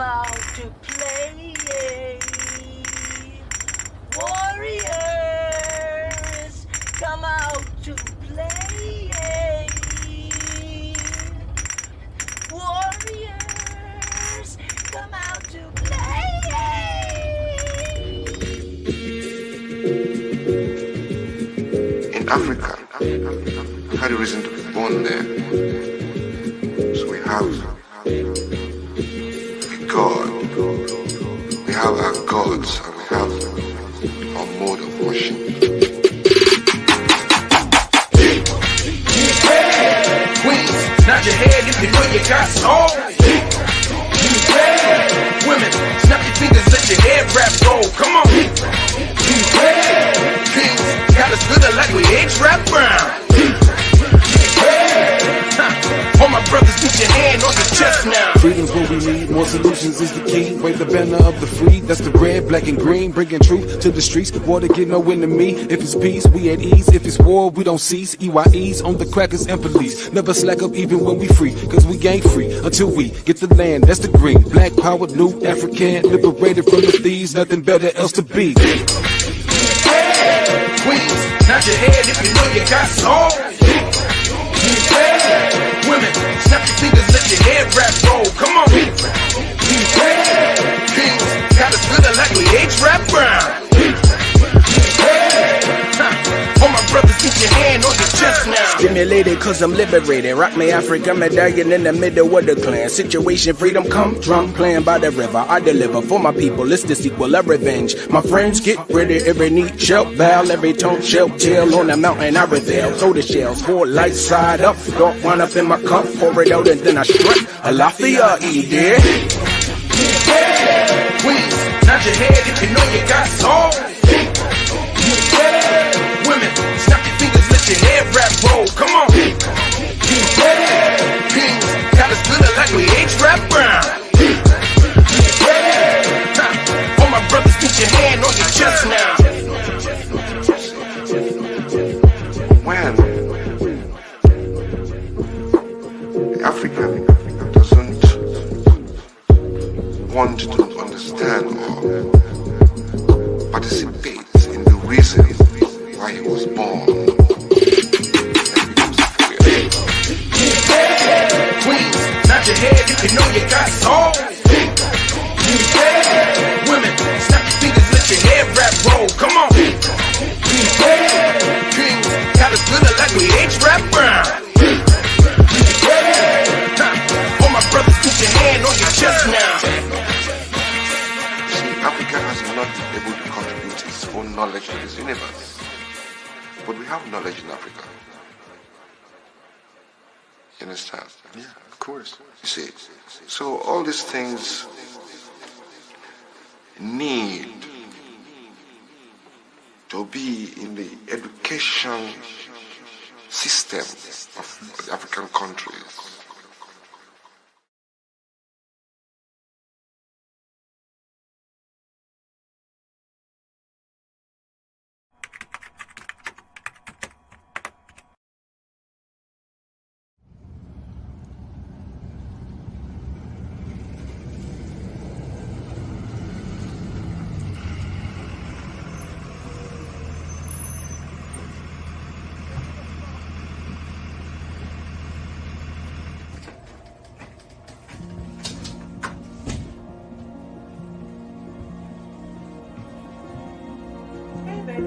come out to play. Warriors, come out to play. Warriors, come out to play. In Africa, I had a reason to be born there. So we have a God. We have our gods and we have our mode of worship. Queens, nod your head if you know you got soul. Women, snap your fingers, let your head wrap roll. Come on. Kings, got us good like we ain't trap brown. All my brothers, put your hand on your chest now. Freedom's what we need, more solutions is the key. Wave the banner of the free, that's the red, black and green. Bringing truth to the streets, war to get no enemy. If it's peace, we at ease. If it's war, we don't cease. EYEs on the crackers and police. Never slack up even when we free, cause we ain't free until we get the land, that's the green. Black power, new African, liberated from the thieves, nothing better else to be. Queens, nod your head if you know you got soul. Women, snap your fingers, let your head wrap roll. Come on. Kings, got us good like we ain't trap brown. All my brothers, keep your hand on your chest now. Stimulated cause I'm liberated. Rock me Africa, medallion in the middle of the clan. Situation, freedom, come drum, playing by the river. I deliver for my people, it's the sequel of revenge. My friends, get ready, every neat shell, bow, every tone, shell, tail on the mountain I reveal. Throw the shells, pour light side up, dark wine up in my cup, pour it out and then I strut. Alafia, dear. Queens, nod your head if you know you got soul. Women, snap your fingers, let your head wrap roll. Come on. Kings, got us good like we ain't trap brown. All my brothers, put your hand on your chest now. When the African doesn't want to understand or participate in the reason why he was born, Queens, nod your head if you know you got soul. Women, snap your fingers, let your head wrap roll. Come on. Kings, got us good like we ain't trap brown. All my brothers, put your hand on your chest now. see, Africa has not been able to contribute its own knowledge to this universe. But we have knowledge in Africa. You understand? Yeah, of course. You see, so all these things need to be in the education system of the African countries.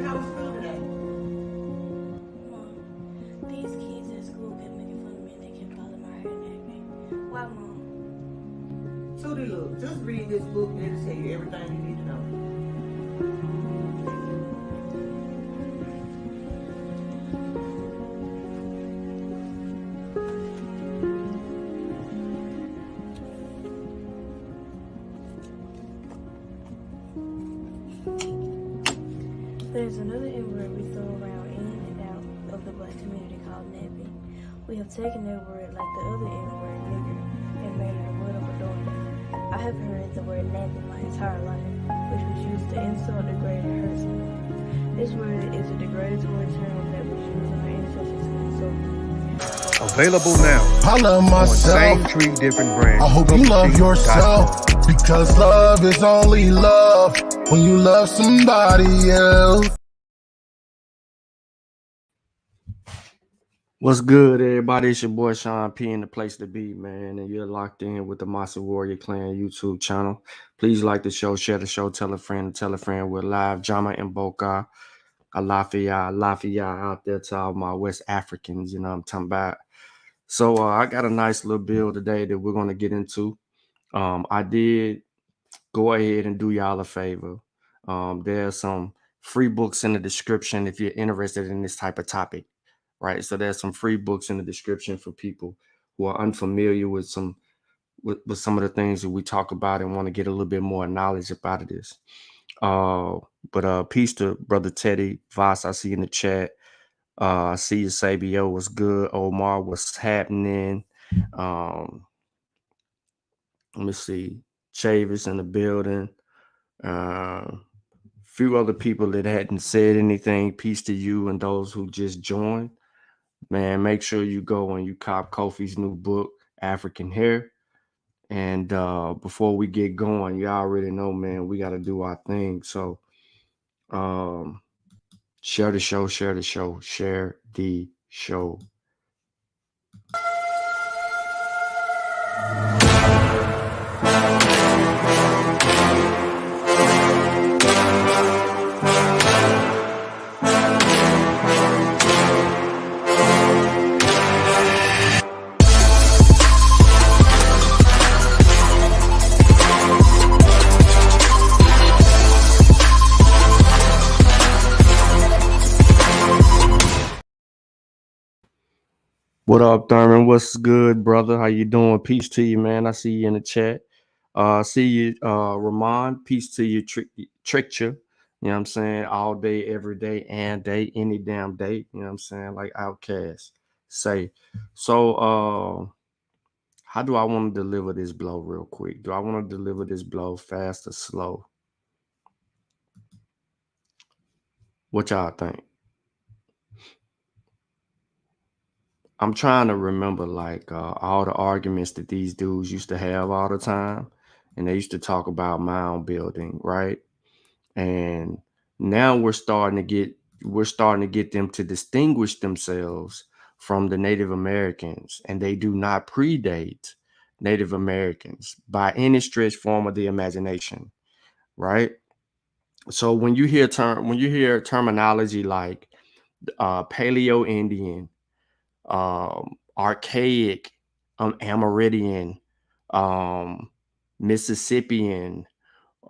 How was school today? Mom, these kids at school kept making fun of me and they kept calling my hair nappy. Why, Mom? Tootie, look, just read this book and it'll tell you everything you need to know. There's another N-word we throw around in and out of the black community called nappy. We have taken that word like the other N-word, nigger, and made it a word of adornment. I have heard the word nappy my entire life, which was used to insult, degrade, and hurt someone. This word is a derogatory term that was used on our ancestors to insult them. Available now. I love myself. Same tree, different brand. I hope you love yourself. Because love is only love when you love somebody else. What's good, everybody? It's your boy Sean P in the place to be, man. And you're locked in with the Masa Warrior Clan YouTube channel. Please like the show, share the show, tell a friend. We're live. Jama and Boka. Alafia out there to all my West Africans, you know what I'm talking about. So I got a nice little build today that we're going to get into. I did go ahead and do y'all a favor. There's some free books in the description if you're interested in this type of topic. Right, so there's some free books in the description for people who are unfamiliar with some of the things that we talk about and want to get a little bit more knowledge about this. But peace to Brother Teddy Voss. I see you in the chat. I see you, Sabio. What's good? Omar, what's happening? Let me see. Chavis in the building. Few other people that hadn't said anything. Peace to you and those who just joined. Man, make sure you go and you cop Kofi's new book, African Hair. And before we get going, you already know, man, we got to do our thing. So share the show. What up, Thurman? What's good, brother? How you doing? Peace to you, man. I see you in the chat. See you, Ramon. Peace to you, Trickcher. You know what I'm saying? All day, every day, and day, any damn day. You know what I'm saying? Like Outkast say. So, how do I want to deliver this blow real quick? Do I want to deliver this blow fast or slow? What y'all think? I'm trying to remember like all the arguments that these dudes used to have all the time. And they used to talk about mound building, right? And now we're starting to get them to distinguish themselves from the Native Americans. And they do not predate Native Americans by any stretch form of the imagination, right? So when you hear terminology like Paleo Indian, archaic, Amerindian, Mississippian,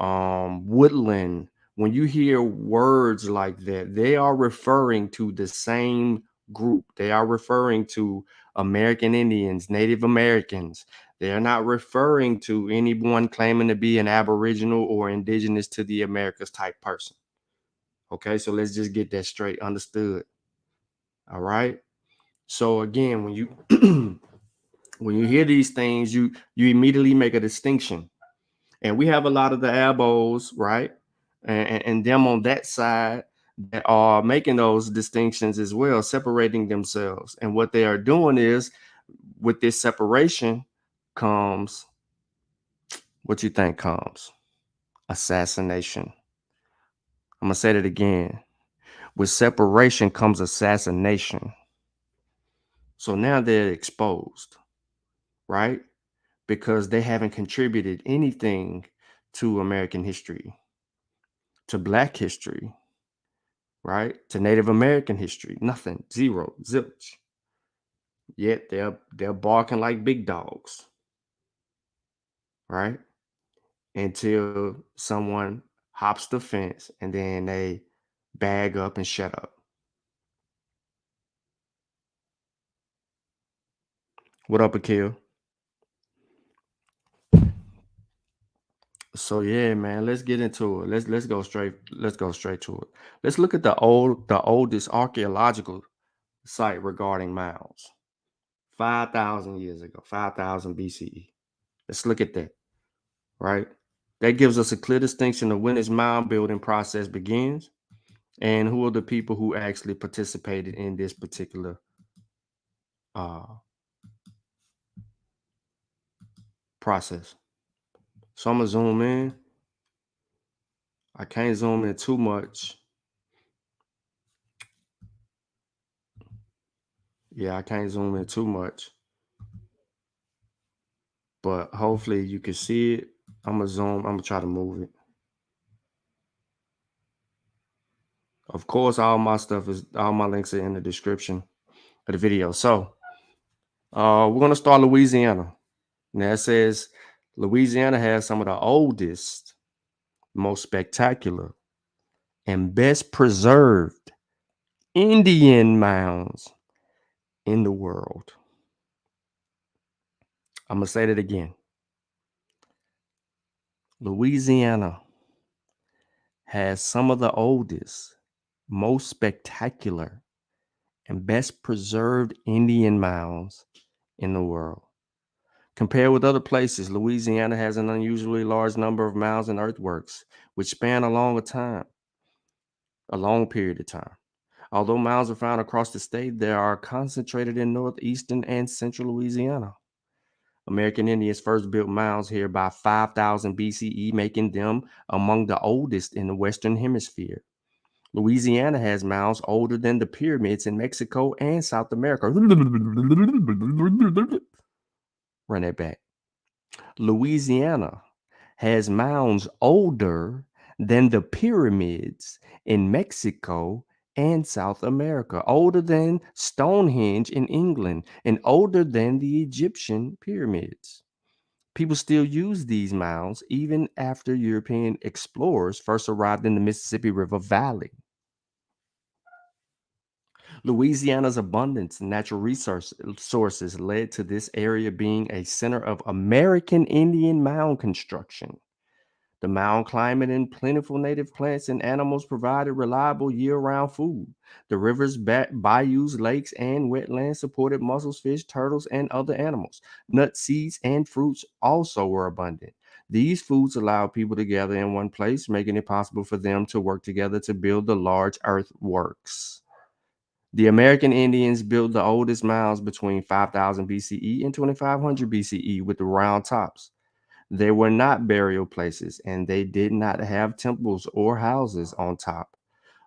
woodland, when you hear words like that, they are referring to the same group. They are referring to American Indians, Native Americans. They are not referring to anyone claiming to be an Aboriginal or indigenous to the Americas type person. Okay, so let's just get that straight understood. All right. So again, when you when you hear these things, you immediately make a distinction. And we have a lot of the abos, right? And them on that side that are making those distinctions as well, separating themselves. And what they are doing is, with this separation comes, what you think comes? Assassination. I'm going to say that again. With separation comes assassination. So now they're exposed, right? Because they haven't contributed anything to American history, to Black history, right? To Native American history. Nothing. Zero. Zilch. Yet they're barking like big dogs, right? Until someone hops the fence and then they bag up and shut up. What up, Akil? So yeah, man, let's get into it. Let's go straight to it. Let's look at the oldest archaeological site regarding mounds. 5,000 years ago, 5,000 BCE. Let's look at that, right? That gives us a clear distinction of when this mound building process begins and who are the people who actually participated in this particular process. So I'm gonna zoom in. I can't zoom in too much. Yeah, I can't zoom in too much. But hopefully you can see it. I'm gonna zoom. I'm gonna try to move it. Of course, all my links are in the description of the video. So we're gonna start Louisiana. Now it says Louisiana has some of the oldest, most spectacular, and best preserved Indian mounds in the world. I'm gonna say that again. Louisiana has some of the oldest, most spectacular, and best preserved Indian mounds in the world. Compared with other places, Louisiana has an unusually large number of mounds and earthworks, which span a long period of time. Although mounds are found across the state, they are concentrated in northeastern and central Louisiana. American Indians first built mounds here by 5000 BCE, making them among the oldest in the Western Hemisphere. Louisiana has mounds older than the pyramids in Mexico and South America. Run that back. Louisiana has mounds older than the pyramids in Mexico and South America, older than Stonehenge in England, and older than the Egyptian pyramids. People still use these mounds even after European explorers first arrived in the Mississippi River Valley. Louisiana's abundance in natural sources led to this area being a center of American Indian mound construction. The mound climate and plentiful native plants and animals provided reliable year-round food. The rivers, bayous, lakes, and wetlands supported mussels, fish, turtles, and other animals. Nuts, seeds, and fruits also were abundant. These foods allowed people to gather in one place, making it possible for them to work together to build the large earthworks. The American Indians built the oldest mounds between 5000 BCE and 2500 BCE with the round tops. They were not burial places, and they did not have temples or houses on top.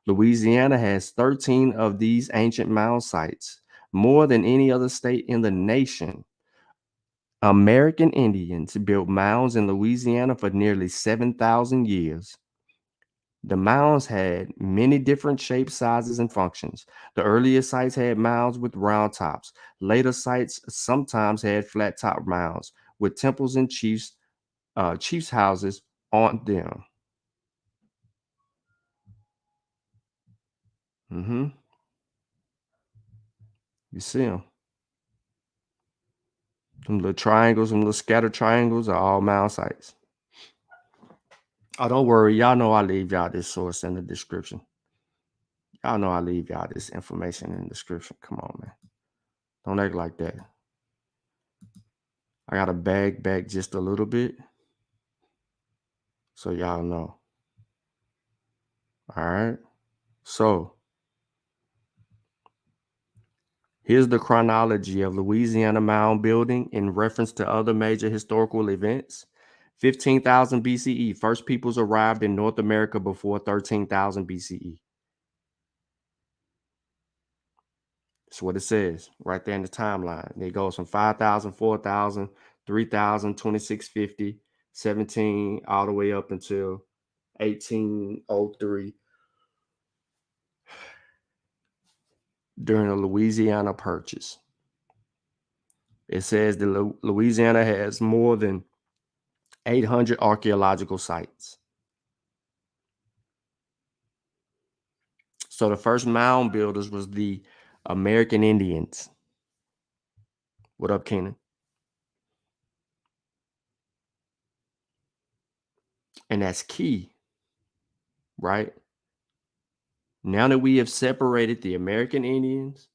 Louisiana has 13 of these ancient mound sites, more than any other state in the nation. American Indians built mounds in Louisiana for nearly 7,000 years. The mounds had many different shapes, sizes, and functions. The earliest sites had mounds with round tops. Later sites sometimes had flat top mounds with temples and chiefs' houses on them. You see them. Them little triangles, them little scattered triangles are all mound sites. Oh, don't worry. Y'all know I leave y'all this source in the description. Y'all know I leave y'all this information in the description. Come on, man. Don't act like that. I got to bag back just a little bit so y'all know. All right. So here's the chronology of Louisiana mound building in reference to other major historical events. 15,000 BCE, first peoples arrived in North America before 13,000 BCE. That's what it says right there in the timeline. It goes from 5,000, 4,000, 3,000, 2650, 17, all the way up until 1803 during the Louisiana Purchase. It says that Louisiana has more than 800 archaeological sites. So the first mound builders was the American Indians. What up, Kenan? And that's key, right? Now that we have separated the American Indians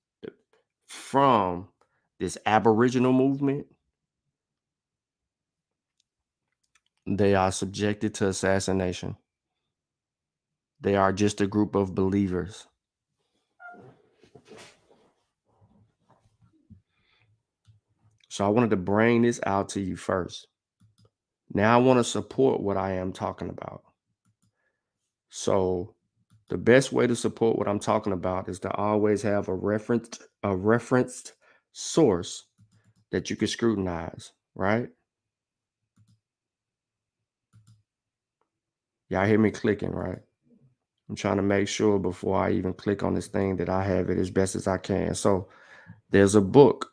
from this Aboriginal movement, they are subjected to assassination. They are just a group of believers. So I wanted to bring this out to you first. Now I want to support what I am talking about. So the best way to support what I'm talking about is to always have a referenced source that you can scrutinize, right? Y'all hear me clicking, right? I'm trying to make sure before I even click on this thing that I have it as best as I can. So there's a book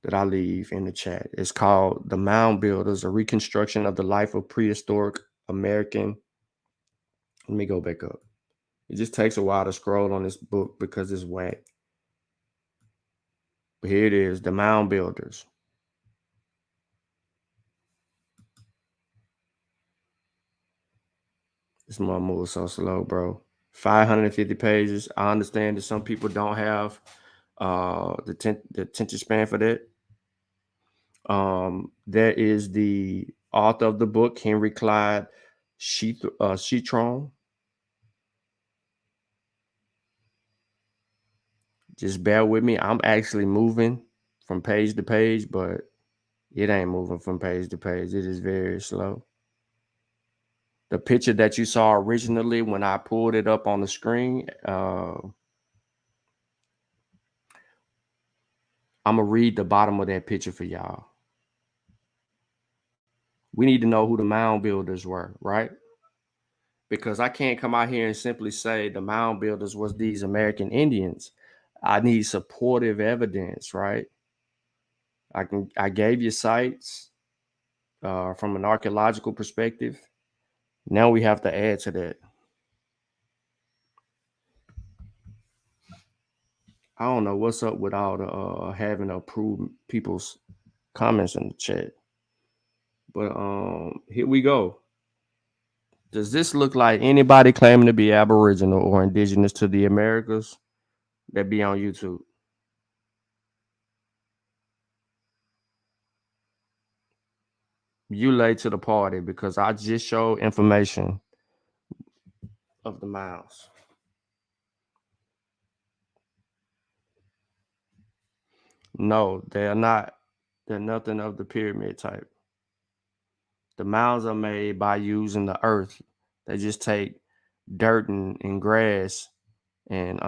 that I leave in the chat. It's called The Mound Builders, A Reconstruction of the Life of Prehistoric American. Let me go back up. It just takes a while to scroll on this book because it's whack. But here it is, The Mound Builders. This mother moves so slow, bro. 550 pages. I understand that some people don't have the attention span for that. There is the author of the book, Henry Clyde Sheatron. Just bear with me. I'm actually moving from page to page, but it ain't moving from page to page. It is very slow. The picture that you saw originally when I pulled it up on the screen, I'm going to read the bottom of that picture for y'all. We need to know who the mound builders were, right? Because I can't come out here and simply say the mound builders was these American Indians. I need supportive evidence, right? I gave you sites from an archaeological perspective. Now we have to add to that. I don't know what's up with all the having to approve people's comments in the chat. But here we go. Does this look like anybody claiming to be Aboriginal or Indigenous to the Americas that be on YouTube? You late to the party because I just showed information of the mounds. No, they are not. They're nothing of the pyramid type. The mounds are made by using the earth. They just take dirt and grass and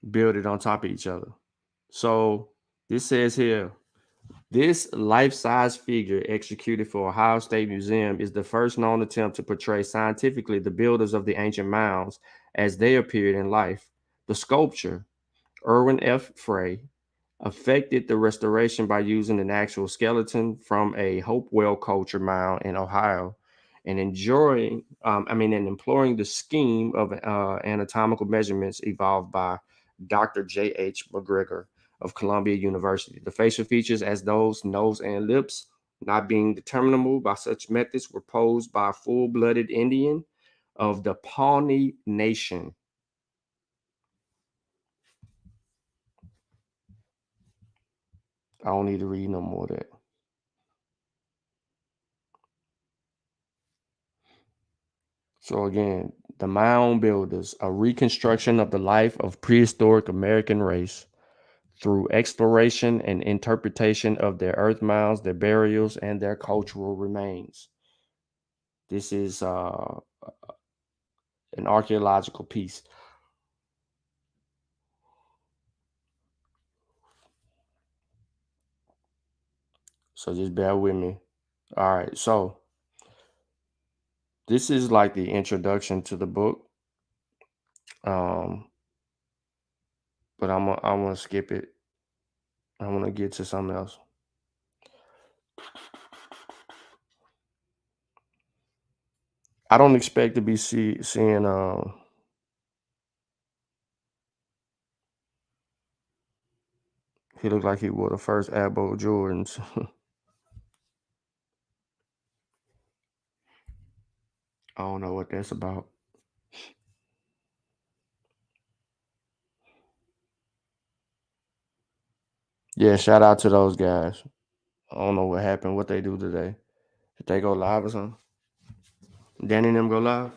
build it on top of each other. So this says here, this life-size figure executed for Ohio State Museum is the first known attempt to portray scientifically the builders of the ancient mounds as they appeared in life. The sculpture, Irwin F. Frey, affected the restoration by using an actual skeleton from a Hopewell culture mound in Ohio and employing the scheme of anatomical measurements evolved by Dr. J.H. McGregor of Columbia University. The facial features, as those nose and lips, not being determinable by such methods, were posed by a full-blooded Indian of the Pawnee Nation. I don't need to read no more of that. So again, the Mound Builders, a reconstruction of the life of prehistoric American race through exploration and interpretation of their earth mounds, their burials, and their cultural remains. This is an archaeological piece. So just bear with me. All right, so this is like the introduction to the book. But I'm gonna skip it. I want to get to something else. I don't expect to be seeing he looked like he wore the first Abo Jordans. I don't know what that's about. Yeah, shout out to those guys. I don't know what happened, what they do today. Did they go live or something? Danny and them go live?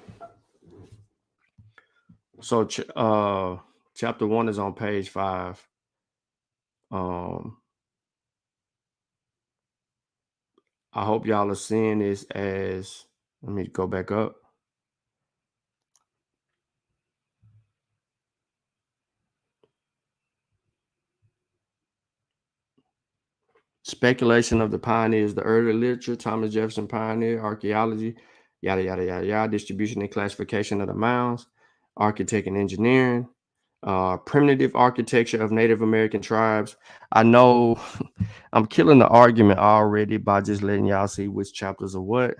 So chapter 1 is on page 5. Um, I hope y'all are seeing this as, let me go back up. Speculation of the pioneers, the early literature, Thomas Jefferson pioneer, archaeology, yada, yada, yada, yada, distribution and classification of the mounds, architect and engineering, primitive architecture of Native American tribes. I know I'm killing the argument already by just letting y'all see which chapters are what,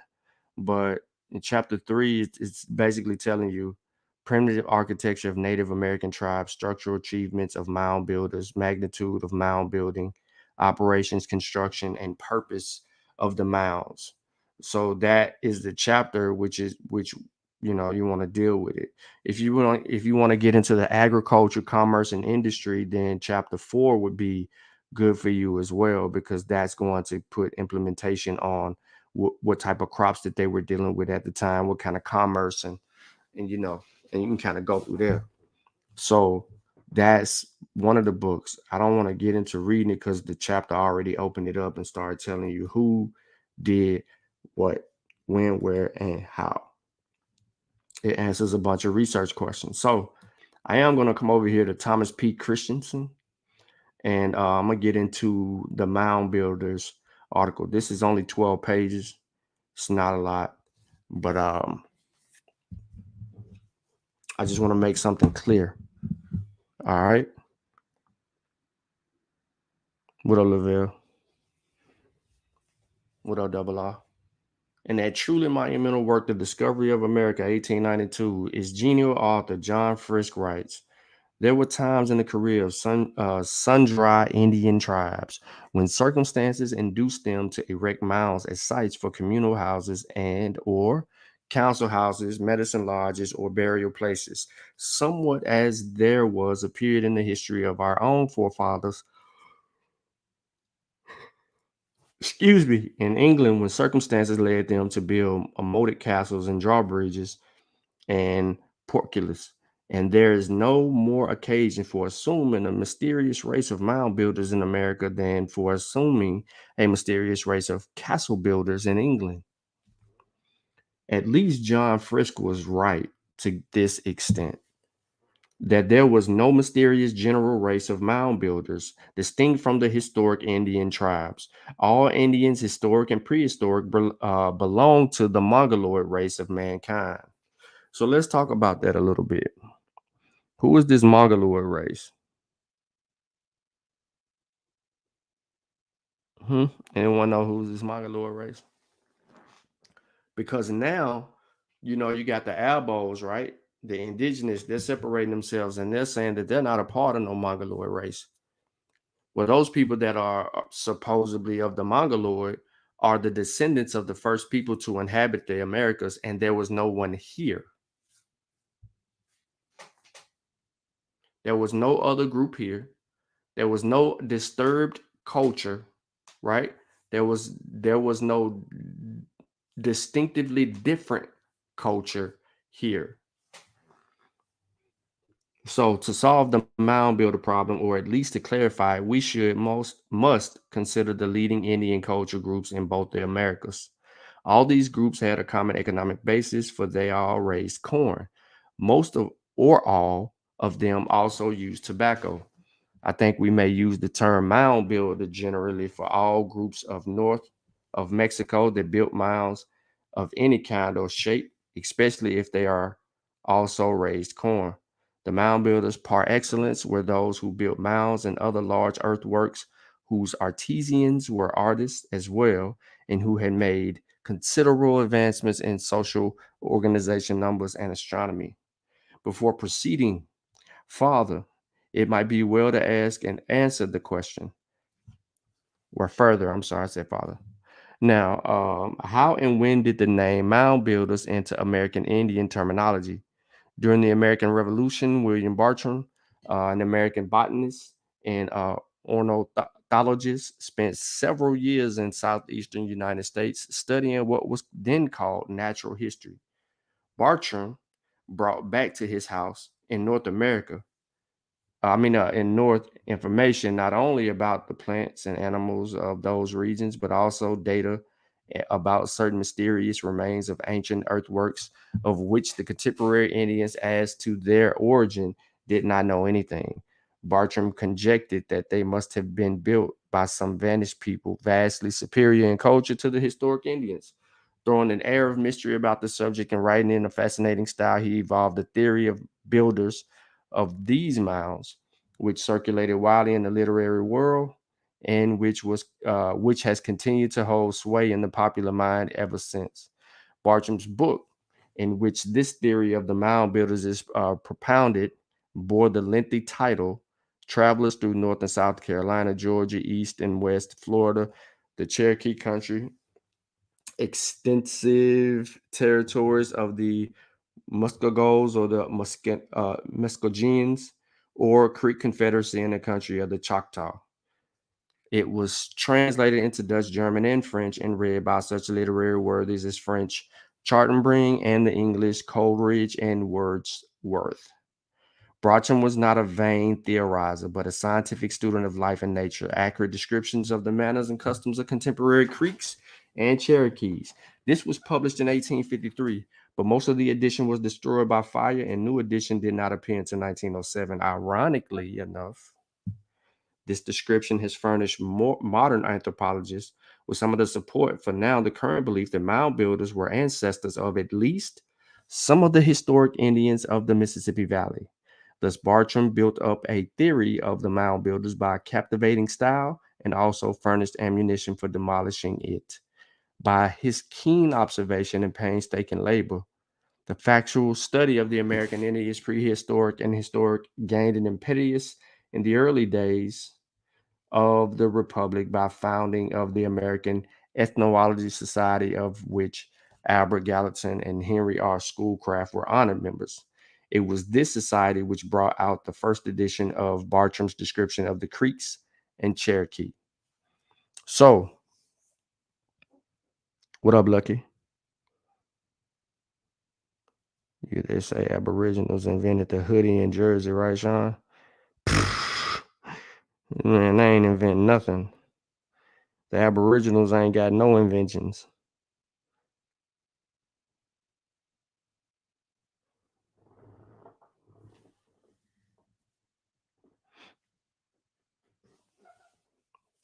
but in chapter 3, it's basically telling you primitive architecture of Native American tribes, structural achievements of mound builders, magnitude of mound building, operations, construction, and purpose of the mounds. So that is the chapter which you want to deal with it. If you want to get into the agriculture, commerce, and industry, then chapter 4 would be good for you as well, because that's going to put implementation on what type of crops that they were dealing with at the time, what kind of commerce, and and you can kind of go through there. So that's one of the books. I don't want to get into reading it because the chapter already opened it up and started telling you who did what, when, where, and how. It answers a bunch of research questions. So I am going to come over here to Thomas P. Christensen, and I'm going to get into the Mound Builders article. This is only 12 pages. It's not a lot, but I just want to make something clear. All right. What up, Lavelle? What up, Double R? In that truly monumental work, The Discovery of America, 1892, its genial author, John Frisk, writes, there were times in the career of sundry Indian tribes when circumstances induced them to erect mounds as sites for communal houses and or council houses, medicine lodges, or burial places, somewhat as there was a period in the history of our own forefathers, in England, when circumstances led them to build moated castles and drawbridges and portcullis. And there is no more occasion for assuming a mysterious race of mound builders in America than for assuming a mysterious race of castle builders in England. At least John Frisk was right to this extent, that there was no mysterious general race of mound builders distinct from the historic Indian tribes. All Indians, historic and prehistoric, belong to the Mongoloid race of mankind. So let's talk about that a little bit. Who is this Mongoloid race? Anyone know who's this Mongoloid race? Because now, you got the Albos, right? The Indigenous, they're separating themselves and they're saying that they're not a part of no Mongoloid race. Well, those people that are supposedly of the Mongoloid are the descendants of the first people to inhabit the Americas, and there was no one here. There was no other group here. There was no disturbed culture, right? There was no distinctively different culture here. So to solve the mound builder problem, or at least to clarify, we must consider the leading Indian culture groups in both the Americas. All these groups had a common economic basis, for they all raised corn. Most of or all of them also used tobacco. I think we may use the term mound builder generally for all groups of north of Mexico that built mounds of any kind or shape, especially if they are also raised corn. The mound builders par excellence were those who built mounds and other large earthworks, whose artisans were artists as well, and who had made considerable advancements in social organization, numbers, and astronomy. Before proceeding farther, it might be well to ask and answer the question, or further, I'm sorry, I said father. Now, how and when did the name mound builders enter American Indian terminology? During the American Revolution, William Bartram, an American botanist and ornithologist, spent several years in southeastern United States studying what was then called natural history. Bartram brought back to his house in North America. In North information, not only about the plants and animals of those regions, but also data about certain mysterious remains of ancient earthworks of which the contemporary Indians, as to their origin, did not know anything. Bartram conjectured that they must have been built by some vanished people vastly superior in culture to the historic Indians. Throwing an air of mystery about the subject and writing in a fascinating style, he evolved a theory of builders of these mounds, which circulated widely in the literary world and which has continued to hold sway in the popular mind ever since. Bartram's book, in which this theory of the mound builders is propounded, bore the lengthy title Travelers Through North and South Carolina, Georgia, East and West Florida, the Cherokee Country, extensive territories of the Muskogos or the Muskogeans, or Creek Confederacy in the country of the Choctaw. It was translated into Dutch, German, and French and read by such literary worthies as French Chartenbring and the English Coleridge and Wordsworth. Bartram was not a vain theorizer, but a scientific student of life and nature. Accurate descriptions of the manners and customs of contemporary Creeks and Cherokees. This was published in 1853, but most of the edition was destroyed by fire, and new edition did not appear until 1907. Ironically enough, this description has furnished more modern anthropologists with some of the support for now the current belief that mound builders were ancestors of at least some of the historic Indians of the Mississippi Valley. Thus, Bartram built up a theory of the mound builders by captivating style and also furnished ammunition for demolishing it. By his keen observation and painstaking labor, the factual study of the American Indians, prehistoric and historic, gained an impetus in the early days of the Republic by founding of the American Ethnology Society, of which Albert Gallatin and Henry R. Schoolcraft were honored members. It was this society which brought out the first edition of Bartram's description of the Creeks and Cherokee. So, what up, Lucky? They say Aboriginals invented the hoodie in Jersey, right, Sean? Man, they ain't invent nothing. The Aboriginals ain't got no inventions.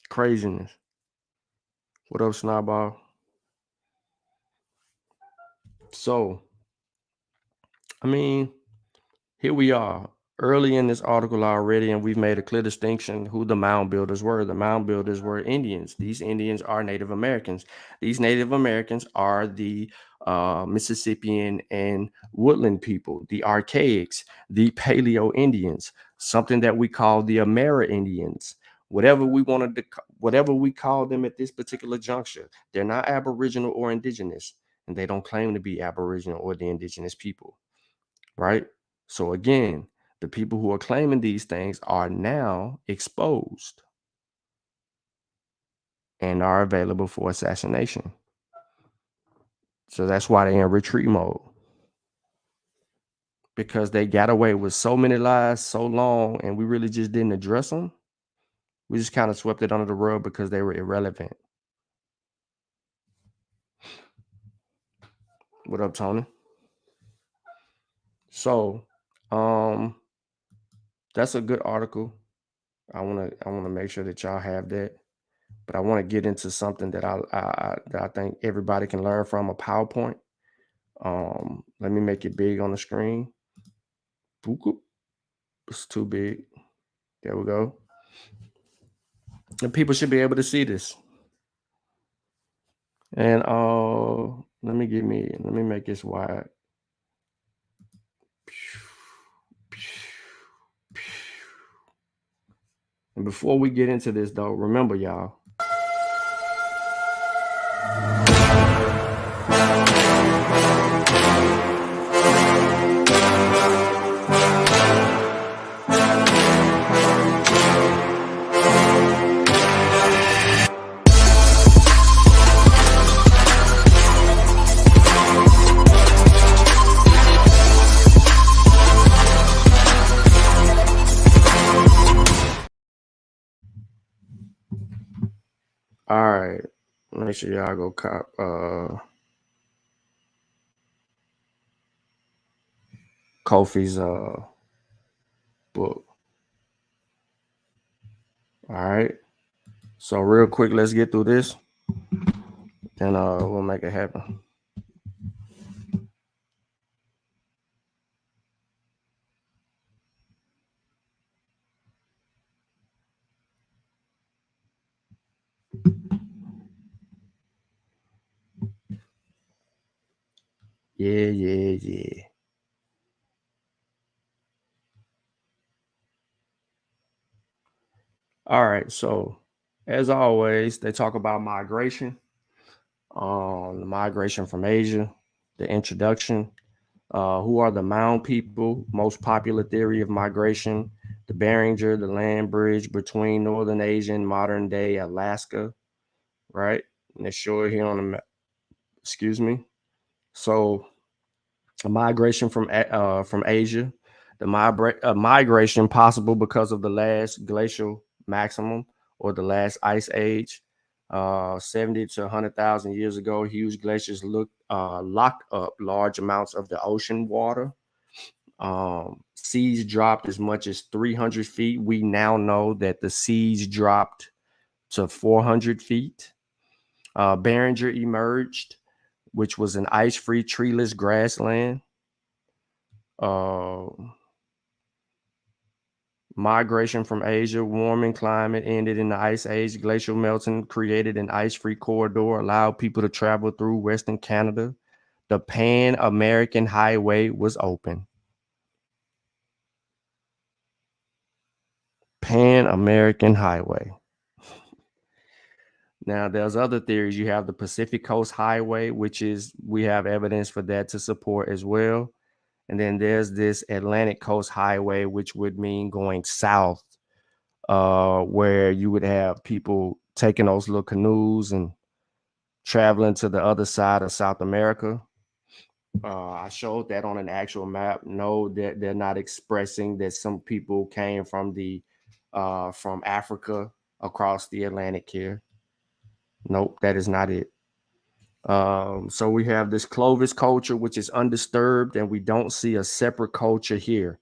Craziness. What up, Snowball? So, here we are, early in this article already, and we've made a clear distinction who the mound builders were. The mound builders were Indians. These Indians are Native Americans. These Native Americans are the Mississippian and woodland people, the Archaics, the Paleo Indians, something that we call the Amerindians. Whatever we call them at this particular juncture, they're not Aboriginal or Indigenous, and they don't claim to be Aboriginal or the Indigenous people, right? So again, the people who are claiming these things are now exposed and are available for assassination. So that's why they're in retreat mode, because they got away with so many lies so long, and we really just didn't address them. We just kind of swept it under the rug because they were irrelevant. What up, Tony? So, that's a good article. I want to make sure that y'all have that. But I want to get into something that I think everybody can learn from, a PowerPoint. Let me make it big on the screen. It's too big. There we go. And people should be able to see this. And let me make this wide. And before we get into this, though, remember, y'all, right. Make sure y'all go cop Kofi's book. All right. So real quick, let's get through this. Then we'll make it happen. Yeah. All right. So as always, they talk about migration. The migration from Asia, the introduction. Who are the Mound people? Most popular theory of migration, the Beringer, the land bridge between Northern Asia and modern day Alaska, right? And they show it here on the map. Excuse me. So, a migration from Asia, the migration possible because of the last glacial maximum or the last ice age. 70 to 100,000 years ago, huge glaciers locked up large amounts of the ocean water. Seas dropped as much as 300 feet. We now know that the seas dropped to 400 feet. Beringer emerged, which was an ice-free, treeless grassland. Migration from Asia, warming climate ended in the ice age. Glacial melting created an ice-free corridor, allowed people to travel through Western Canada. The Pan-American Highway was open. Pan-American Highway. Now, there's other theories. You have the Pacific Coast Highway, which is, we have evidence for that to support as well. And then there's this Atlantic Coast Highway, which would mean going south, where you would have people taking those little canoes and traveling to the other side of South America. I showed that on an actual map. No, that they're not expressing that some people came from from Africa across the Atlantic here. Nope, that is not it. So we have this Clovis culture, which is undisturbed, and we don't see a separate culture here.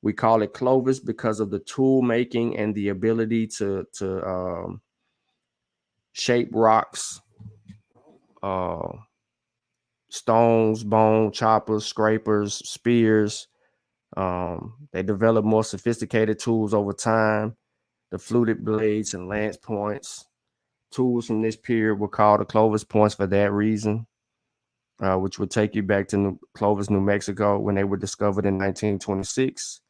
We call it Clovis because of the tool making and the ability to shape rocks, stones, bone choppers, scrapers, spears. They develop more sophisticated tools over time. The fluted blades and lance points. Tools from this period were called the Clovis points for that reason, which would take you back to Clovis, New Mexico, when they were discovered in 1926.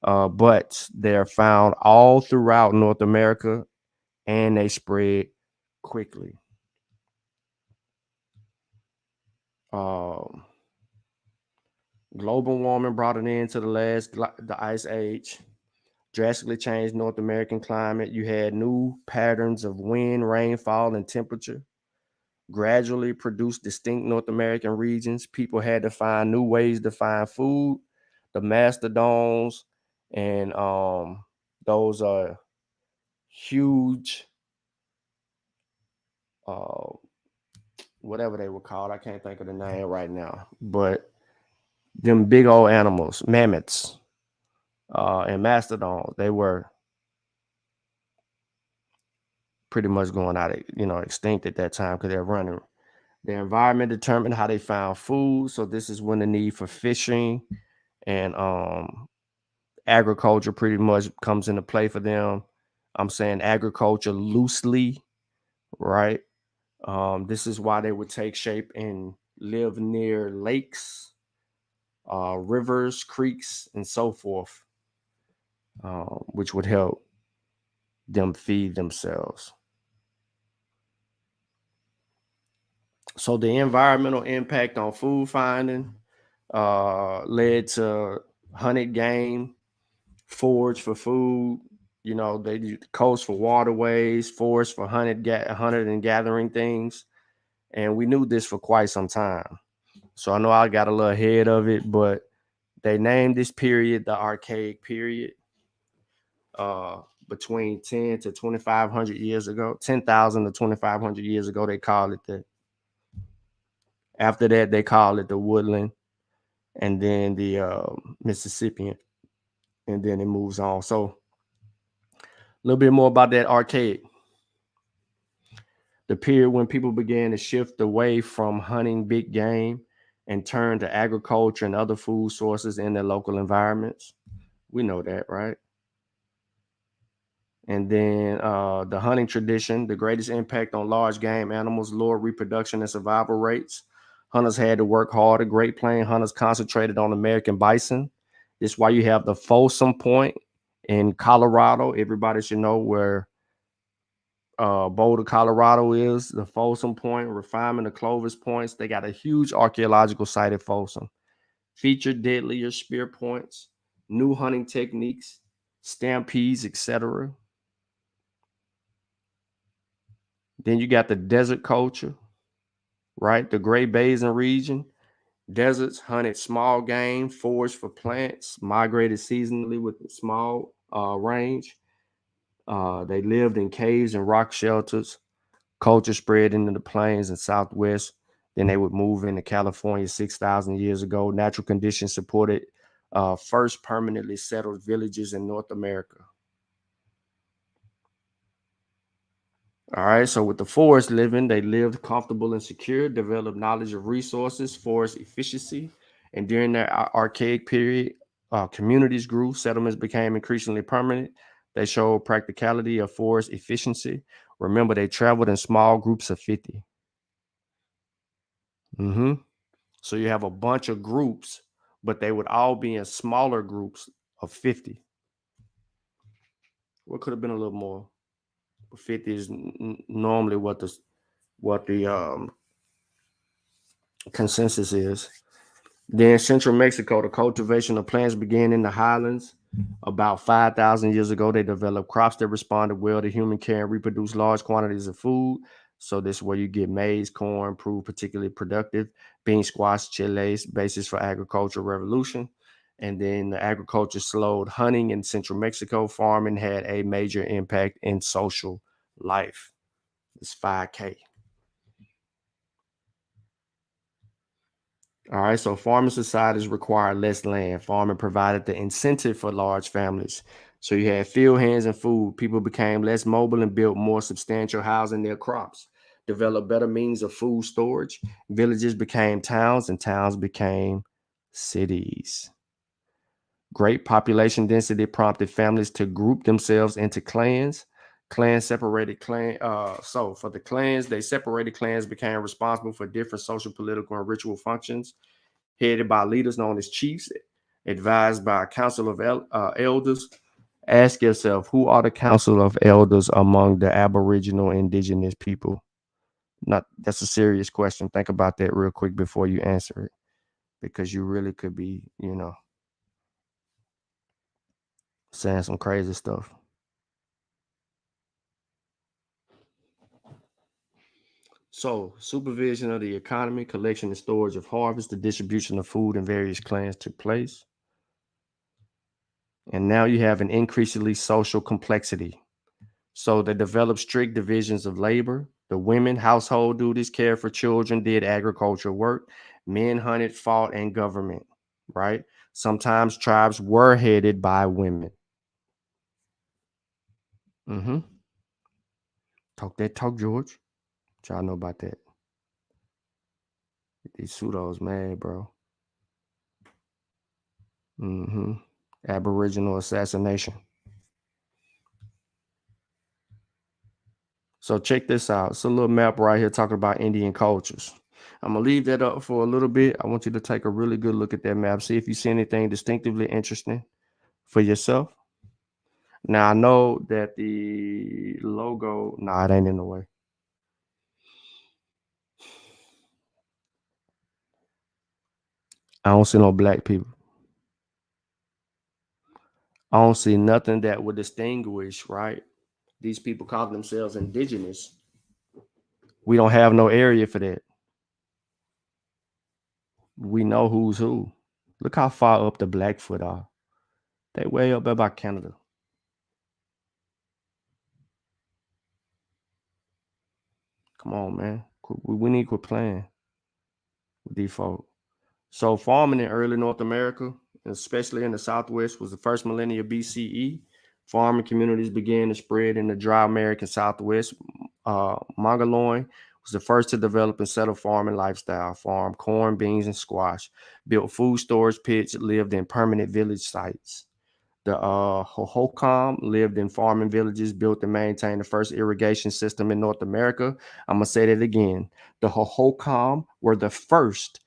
But they're found all throughout North America, and they spread quickly. Global warming brought an end to the ice age, drastically changed North American climate. You had new patterns of wind, rainfall, and temperature. Gradually produced distinct North American regions. People had to find new ways to find food. The mastodons and those are huge, whatever they were called. I can't think of the name right now, but them big old animals, mammoths, and mastodons, they were pretty much going out of, extinct at that time because they're running. Their environment determined how they found food. So this is when the need for fishing and agriculture pretty much comes into play for them. I'm saying agriculture loosely, right? This is why they would take shape and live near lakes, rivers, creeks, and so forth, which would help them feed themselves. So the environmental impact on food finding led to hunted game, forage for food. They do coast for waterways, forest for hunted and gathering things. And we knew this for quite some time. So I know I got a little ahead of it, but they named this period the Archaic period. between 10 to 2,500 years ago, 10,000 to 2,500 years ago, they called it that. After that, they call it the woodland, and then the Mississippian, and then it moves on. So a little bit more about that archaic. The period when people began to shift away from hunting big game and turn to agriculture and other food sources in their local environments. We know that, right? And then the hunting tradition, the greatest impact on large game animals, lower reproduction and survival rates. Hunters had to work harder. Great Plain hunters concentrated on American bison. This is why you have the Folsom Point in Colorado. Everybody should know where Boulder, Colorado is. The Folsom Point, refinement of Clovis Points. They got a huge archaeological site at Folsom. Featured deadlier spear points, new hunting techniques, stampedes, etc. Then you got the desert culture, right? The Great Basin region. Deserts hunted small game, foraged for plants, migrated seasonally with a small range. They lived in caves and rock shelters. Culture spread into the plains and southwest. Then they would move into California 6,000 years ago. Natural conditions supported first permanently settled villages in North America. All right, so with the forest living, they lived comfortable and secure, developed knowledge of resources, forest efficiency, and during that archaic period, communities grew, settlements became increasingly permanent. They showed practicality of forest efficiency. Remember, they traveled in small groups of 50. So you have a bunch of groups, but they would all be in smaller groups of 50. What could have been a little more? 50 is normally what the consensus is. Then Central Mexico, the cultivation of plants began in the highlands. About 5,000 years ago, they developed crops that responded well to human care and reproduced large quantities of food. So this is where you get maize, corn, proved particularly productive. Bean, squash, chiles, basis for agricultural revolution. And then the agriculture slowed hunting in Central Mexico. Farming had a major impact in social life. It's 5K. All right, so farming societies require less land. Farming provided the incentive for large families. So you had field hands and food. People became less mobile and built more substantial housing near crops. Developed better means of food storage. Villages became towns and towns became cities. Great population density prompted families to group themselves into clans. Clans separated clan. So for the clans, they separated clans, became responsible for different social, political, and ritual functions, headed by leaders known as chiefs, advised by a council of elders. Ask yourself, who are the council of elders among the Aboriginal Indigenous people? That's a serious question. Think about that real quick before you answer it, because you really could be, saying some crazy stuff. So, supervision of the economy, collection and storage of harvest, the distribution of food in various clans took place. And now you have an increasingly social complexity. So they developed strict divisions of labor. The women, household duties, care for children, did agricultural work. Men hunted, fought, and government, right? Sometimes tribes were headed by women. Talk that talk, George. What y'all know about that? These pseudos mad, bro. Aboriginal assassination. So check this out. It's a little map right here talking about Indian cultures. I'm going to leave that up for a little bit. I want you to take a really good look at that map. See if you see anything distinctively interesting for yourself. Now, I know that the logo, it ain't in the way. I don't see no black people. I don't see nothing that would distinguish, right? These people call themselves indigenous. We don't have no area for that. We know who's who. Look how far up the Blackfoot are. They way up about Canada. Come on, man. We need to quit playing with these folk. So farming in early North America, especially in the Southwest, was the first millennia BCE. Farming communities began to spread in the dry American Southwest. Mongoloid was the first to develop and settle farming lifestyle, farmed corn, beans, and squash, built food storage pits, lived in permanent village sites. The Hohokam lived in farming villages, built and maintained the first irrigation system in North America. I'm going to say that again. The Hohokam were the first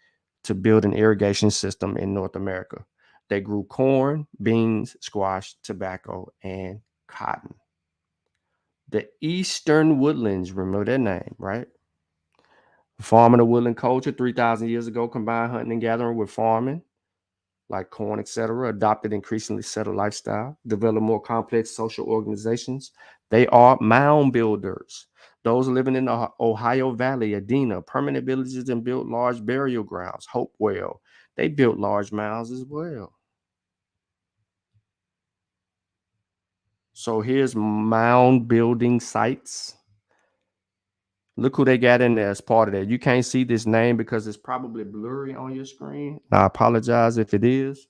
to build an irrigation system in North America. They grew corn, beans, squash, tobacco, and cotton. The Eastern Woodlands, remember that name, right? Farming a woodland culture 3,000 years ago combined hunting and gathering with farming, like corn, etc., adopted increasingly settled lifestyle, developed more complex social organizations. They are mound builders. Those living in the Ohio Valley, Adena, permanent villages and built large burial grounds. Hopewell, they built large mounds as well. So here's mound building sites. Look who they got in there as part of that. You can't see this name because it's probably blurry on your screen. I apologize if it is.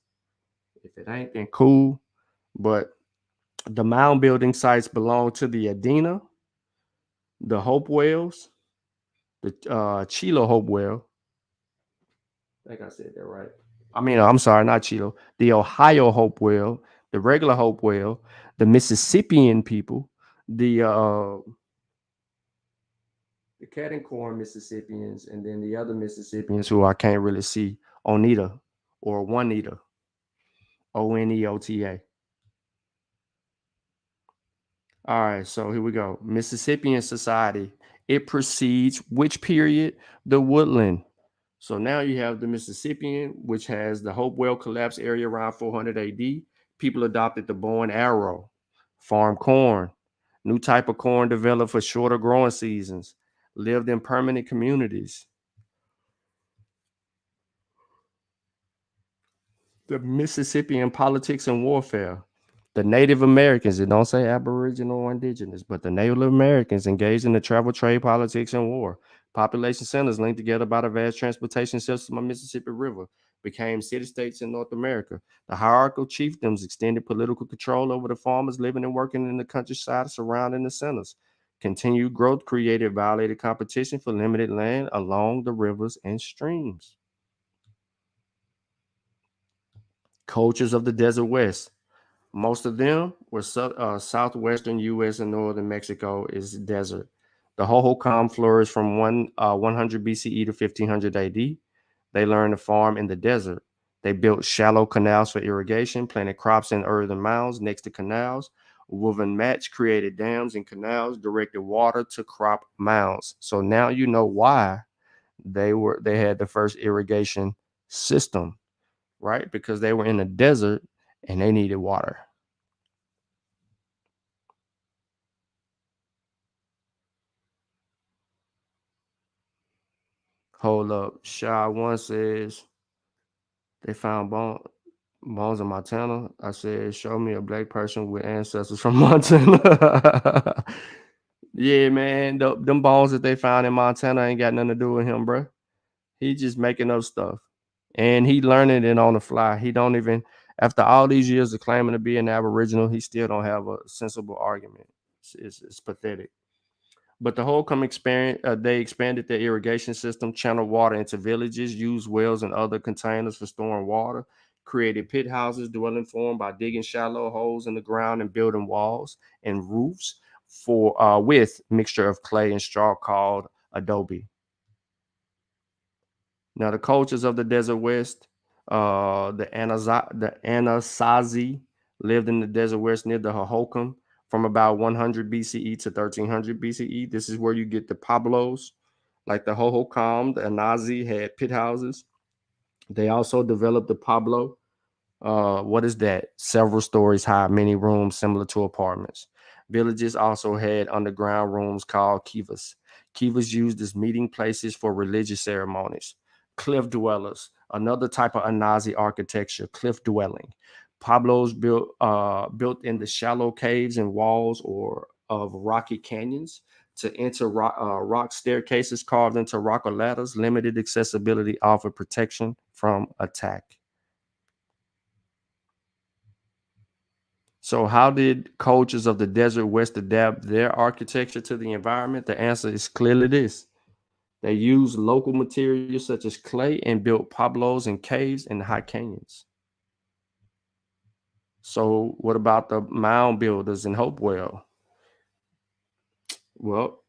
If it ain't, then cool. But the mound building sites belong to the Adena, the Hopewells, the Chilo Hopewell. I think I said that right. I'm sorry, not Chilo. The Ohio Hopewell, the regular Hopewell, the Mississippian people, the cat and corn Mississippians, and then the other Mississippians who I can't really see, Oneida or Juanita, Oneota. All right, so here we go. Mississippian society. It precedes which period? The woodland. So now you have the Mississippian, which has the Hopewell collapse area around 400 AD. People adopted the bow and arrow, farm corn. New type of corn developed for shorter growing seasons. Lived in permanent communities. The Mississippian politics and warfare. The Native Americans, it don't say Aboriginal or Indigenous, but the Native Americans engaged in the travel, trade, politics, and war. Population centers linked together by the vast transportation system of Mississippi River became city-states in North America. The hierarchical chiefdoms extended political control over the farmers living and working in the countryside surrounding the centers. Continued growth created violated competition for limited land along the rivers and streams. Cultures of the Desert West. Most of them were southwestern U.S. and northern Mexico is desert. The Hohokam flourished from 100 BCE to 1500 AD. They learned to farm in the desert. They built shallow canals for irrigation, planted crops in earthen mounds next to canals. Woven mats created dams and canals, directed water to crop mounds. So now you know why they had the first irrigation system, right? Because they were in the desert and they needed water. Hold up. Shy One says they found bones in Montana. I said, show me a black person with ancestors from Montana. Yeah, man. Them bones that they found in Montana ain't got nothing to do with him, bro. He just making up stuff. And he learning it on the fly. He don't even, after all these years of claiming to be an Aboriginal, he still don't have a sensible argument. It's pathetic. But the Holcomb experience, they expanded their irrigation system, channeled water into villages, used wells and other containers for storing water, created pit houses, dwelling form by digging shallow holes in the ground and building walls and roofs for with mixture of clay and straw called adobe. Now the cultures of the Desert West, the Anasazi lived in the Desert West near the Hohokam from about 100 BCE to 1300 BCE. This is where you get the Pueblos, like the Hohokam. The Anasazi had pit houses. They also developed the Pueblo. What is that? Several stories high, many rooms similar to apartments. Villages also had underground rooms called kivas. Kivas used as meeting places for religious ceremonies. Cliff dwellers, another type of Anasazi architecture, cliff dwelling. Pueblos built in the shallow caves and walls or of rocky canyons to enter rock staircases carved into rock or ladders. Limited accessibility offered protection from attack. So how did cultures of the Desert West adapt their architecture to the environment? The answer is clearly this. They used local materials such as clay and built pueblos and caves in high canyons. So what about the mound builders in Hopewell? Well,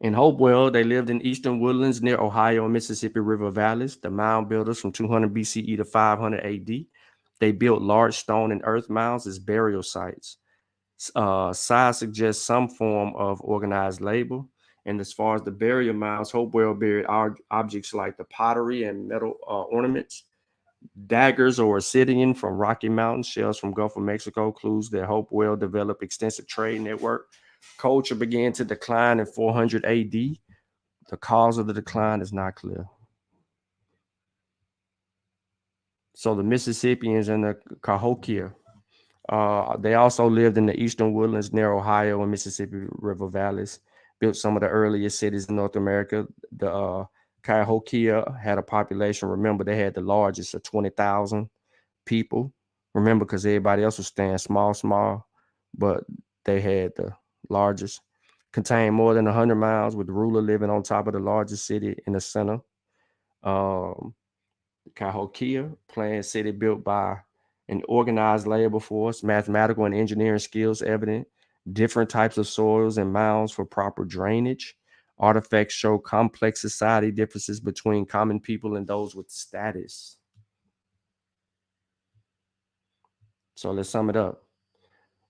in Hopewell, they lived in eastern woodlands near Ohio and Mississippi River valleys. The mound builders from 200 BCE to 500 AD. They built large stone and earth mounds as burial sites. Size suggests some form of organized labor. And as far as the burial mounds, Hopewell buried objects like the pottery and metal ornaments, daggers or obsidian from Rocky Mountains, shells from Gulf of Mexico, clues that Hopewell developed extensive trade network. Culture began to decline in 400 AD. The cause of the decline is not clear. So the Mississippians and the Cahokia, they also lived in the eastern woodlands near Ohio and Mississippi River valleys, built some of the earliest cities in North America. The Cahokia had a population, remember, they had the largest of 20,000 people. Remember, because everybody else was staying small, but they had the largest. Contained more than 100 miles, with the ruler living on top of the largest city in the center. Cahokia, planned city built by an organized labor force, mathematical and engineering skills evident, different types of soils and mounds for proper drainage. Artifacts show complex society differences between common people and those with status. So let's sum it up.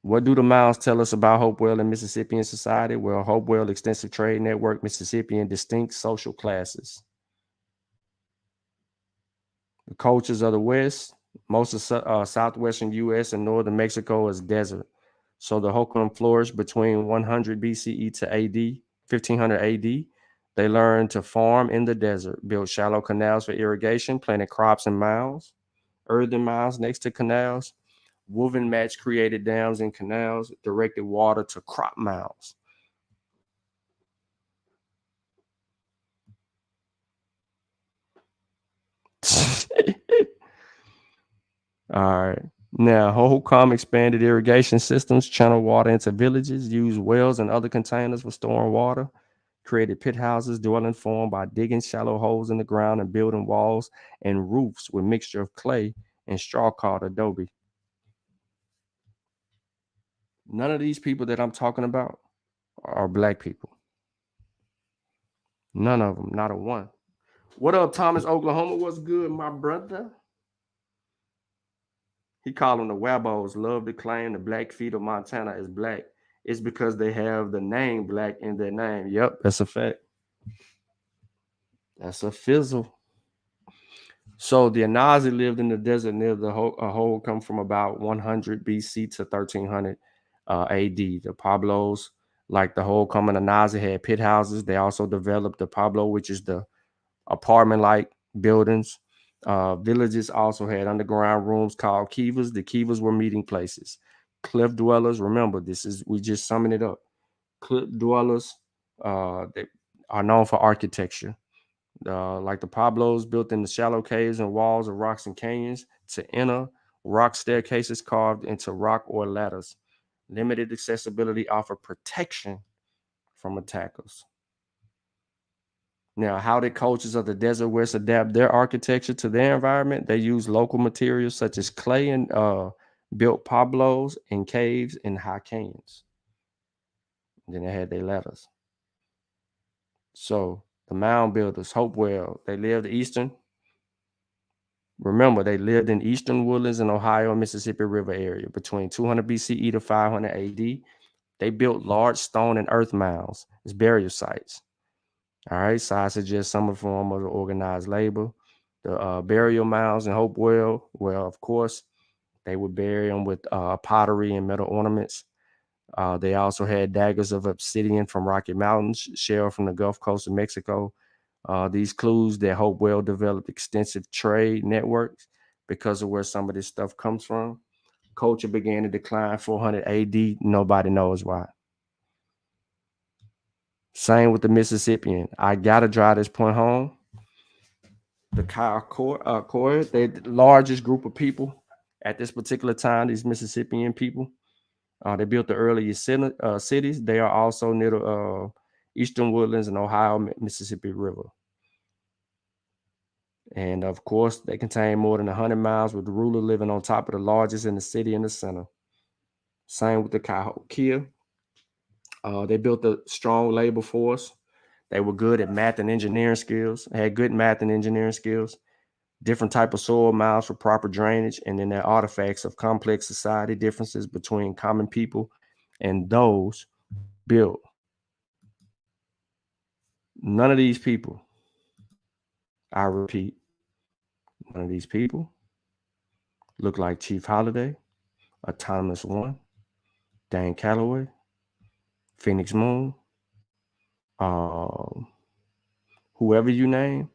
What do the mounds tell us about Hopewell and Mississippian society? Well, Hopewell, extensive trade network, Mississippian, distinct social classes. The cultures of the West, most of southwestern U.S. and northern Mexico is desert. So the Hokum flourished between 100 BCE to AD, 1500 AD. They learned to farm in the desert, built shallow canals for irrigation, planted crops in mounds, earthen mounds next to canals. Woven mats created dams and canals, directed water to crop mounds. All right. Now, Hohokam expanded irrigation systems, channeled water into villages, used wells and other containers for storing water, created pit houses, dwelling formed by digging shallow holes in the ground and building walls and roofs with mixture of clay and straw called adobe. None of these people that I'm talking about are black people. None of them, not a one. What up, Thomas, Oklahoma? What's good, my brother? He called them the Wabos. Love to claim the Blackfeet of Montana is black. It's because they have the name black in their name. Yep, that's a fact. That's a fizzle. So the Anazi lived in the desert near the Hole come from about 100 BC to 1300 AD. The Pueblos, like the Hole come in Anazi, had pit houses. They also developed the Pueblo, which is the apartment-like buildings. Villages also had underground rooms called kivas. The kivas were meeting places. Cliff dwellers, remember, we just summing it up. Cliff dwellers, they are known for architecture. Like the Pueblos, built in the shallow caves and walls of rocks and canyons to enter, rock staircases carved into rock or ladders. Limited accessibility offer protection from attackers. Now, how did cultures of the Desert West adapt their architecture to their environment? They used local materials such as clay and built pueblos and caves in high canyons. And then they had their ladders. So the mound builders, Hopewell, they lived eastern. Remember, they lived in eastern woodlands in Ohio and Mississippi River area between 200 BCE to 500 AD. They built large stone and earth mounds as burial sites. All right, so I suggest some form of organized labor. The burial mounds in Hopewell, well, of course, they would bury them with pottery and metal ornaments. They also had daggers of obsidian from Rocky Mountains, shell from the Gulf Coast of Mexico. These clues that Hopewell developed extensive trade networks because of where some of this stuff comes from. Culture began to decline 400 AD. Nobody knows why. Same with the Mississippian. I gotta drive this point home. The Kiowa, they're the largest group of people at this particular time. These Mississippian people, they built the earliest cities. They are also near the eastern woodlands and Ohio Mississippi River. And of course, they contain more than 100 miles, with the ruler living on top of the largest in the city in the center. Same with the Cahokia. They built a strong labor force. They were good at math and engineering skills, had good math and engineering skills, different type of soil miles for proper drainage, and then their artifacts of complex society differences between common people and those built. None of these people, I repeat, none of these people look like Chief Holiday, Autonomous One, Dan Calloway, Phoenix Moon, whoever you name,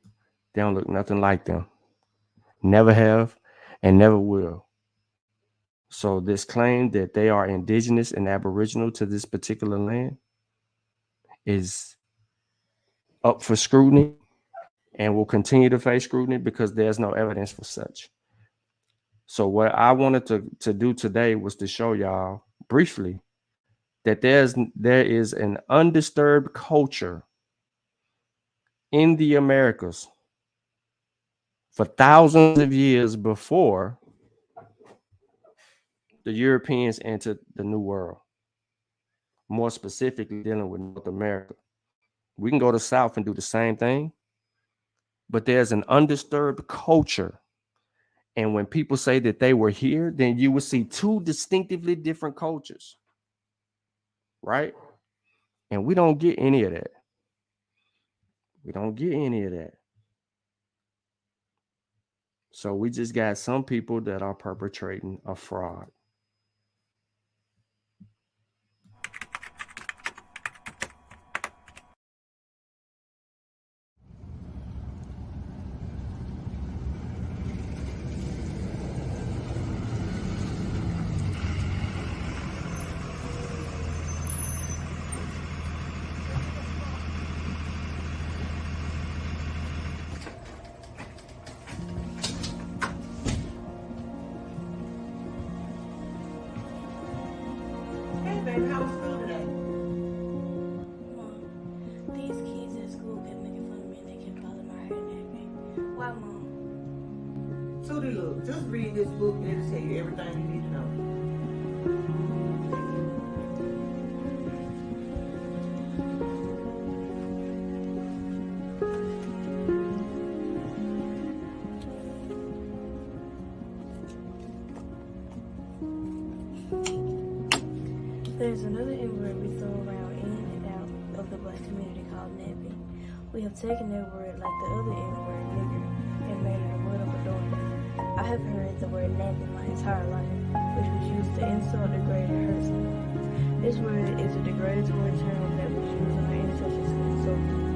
they don't look nothing like them. Never have and never will. So this claim that they are indigenous and aboriginal to this particular land is up for scrutiny and will continue to face scrutiny because there's no evidence for such. So what I wanted to do today was to show y'all briefly that there is an undisturbed culture in the Americas for thousands of years before the Europeans entered the New World, more specifically dealing with North America. We can go to South and do the same thing, but there's an undisturbed culture. And when people say that they were here, then you will see two distinctively different cultures, right? And we don't get any of that. We don't get any of that. So we just got some people that are perpetrating a fraud. Hey, baby, how was school today? Mom, these kids at school kept making fun of me and they kept calling my hair nappy. Why, Mom? Tootie, look, just read this book and it'll tell you everything you need to know. There's another N-word we throw around in and out of the black community called nappy. We have taken that word like the other N-word, nigger, and made it a word of adornment. I have heard the word nappy my entire life, which was used to insult, degrade, and hurt someone. This word is a derogatory term that was used in our ancestors to insult them.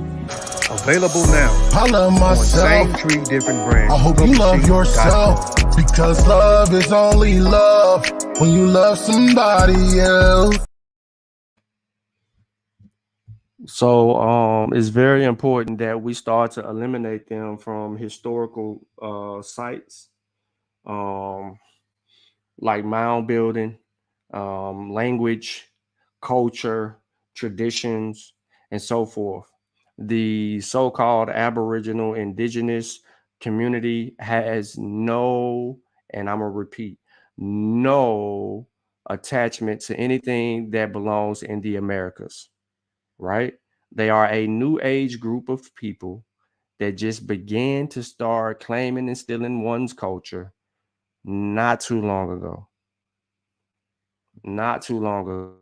Available now. I love On myself. Same Tree, Different Brands. I hope you love Publishing. yourself. Because love is only love when you love somebody else. So it's very important that we start to eliminate them from historical sites, like mound building, language, culture, traditions, and so forth. The so-called Aboriginal Indigenous community has no, and I'm gonna repeat, no attachment to anything that belongs in the Americas, right? They are a new age group of people that just began to start claiming and stealing one's culture not too long ago. Not too long ago.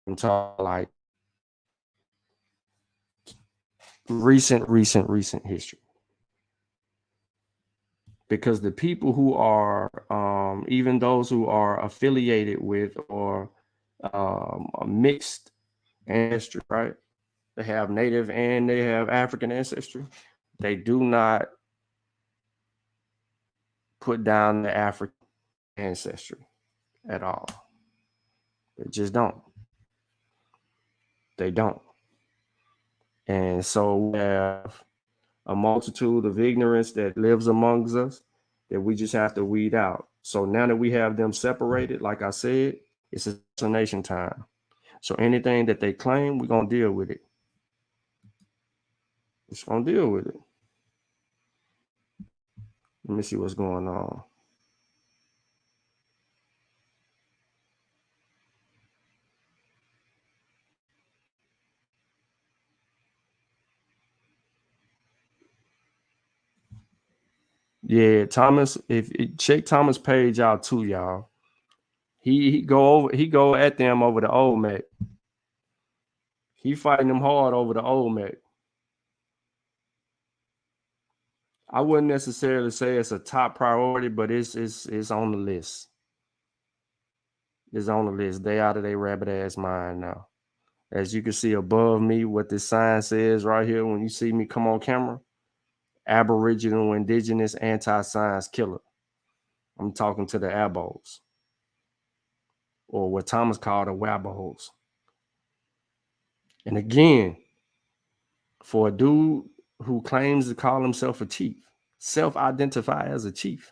I'm talking like recent history. Because the people who are, even those who are affiliated with or mixed ancestry, right? They have Native and they have African ancestry. They do not put down the African ancestry at all. They just don't. They don't. And so we have a multitude of ignorance that lives amongst us that we just have to weed out. So now that we have them separated, like I said, it's assassination time. So anything that they claim, we're going to deal with it. It's going to deal with it. Let me see what's going on. Yeah, Thomas, if check Thomas page out too, y'all. He go at them over the old Mac. He fighting them hard over the old Mac. I wouldn't necessarily say it's a top priority, but it's on the list. It's on the list. They out of their rabbit ass mind now. As you can see above me, what this sign says right here when you see me come on camera, Aboriginal, Indigenous, anti-science killer. I'm talking to the Abos, or what Thomas called the Wabos. And again, for a dude who claims to call himself a chief, self-identify as a chief,